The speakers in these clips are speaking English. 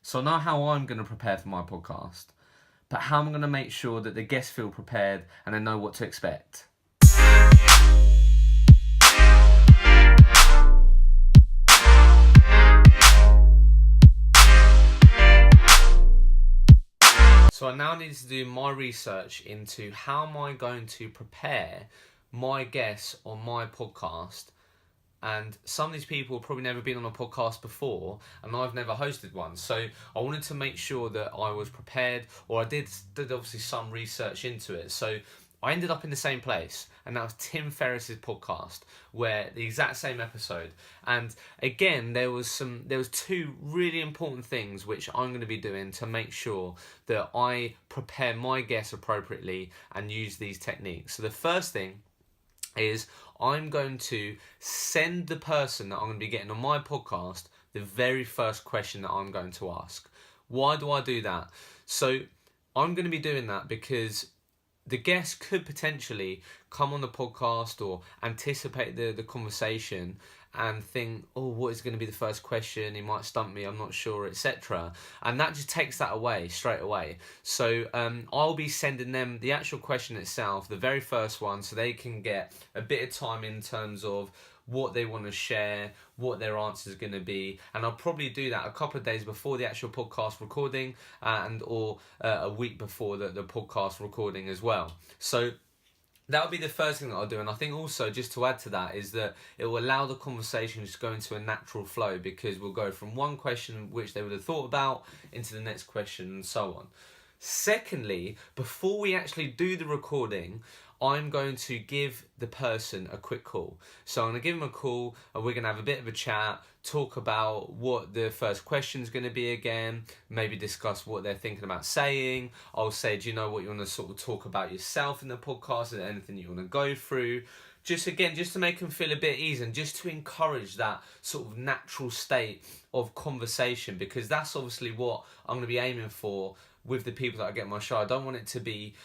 So I know how I'm going to prepare for my podcast, but how am I going to make sure that the guests feel prepared and they know what to expect? So I now need to do my research into how am I going to prepare my guests on my podcast. And some of these people have probably never been on a podcast before, and I've never hosted one. So I wanted to make sure that I was prepared, or I did obviously some research into it. So I ended up in the same place, and that was Tim Ferriss's podcast, where the exact same episode. And again, there was two really important things which I'm going to be doing to make sure that I prepare my guests appropriately and use these techniques. So the first thing is I'm going to send the person that I'm going to be getting on my podcast the very first question that I'm going to ask. Why do I do that? So I'm going to be doing that because the guest could potentially come on the podcast or anticipate the conversation and think, oh, what is going to be the first question? He might stump me, I'm not sure, etc. And that just takes that away straight away. So I'll be sending them the actual question itself, the very first one, so they can get a bit of time in terms of what they want to share, what their answer is going to be, and I'll probably do that a couple of days before the actual podcast recording or a week before the podcast recording as well. So that would be the first thing that I'll do. And I think also, just to add to that, is that it will allow the conversation to go into a natural flow, because we'll go from one question which they would have thought about into the next question and so on. Secondly, before we actually do the recording, I'm going to give the person a quick call. So I'm going to give them a call and we're going to have a bit of a chat, talk about what the first question is going to be again, maybe discuss what they're thinking about saying. I'll say, do you know what you want to sort of talk about yourself in the podcast? Is there anything you want to go through? Just to make them feel a bit easy and just to encourage that sort of natural state of conversation, because that's obviously what I'm going to be aiming for with the people that I get on my show. I don't want it to be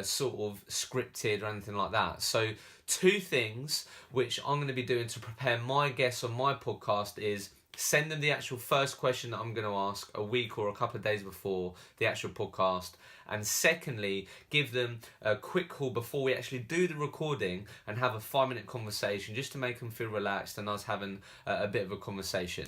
sort of scripted or anything like that. So two things which I'm going to be doing to prepare my guests on my podcast is send them the actual first question that I'm going to ask a week or a couple of days before the actual podcast. And secondly, give them a quick call before we actually do the recording and have a 5-minute conversation just to make them feel relaxed and us having a bit of a conversation.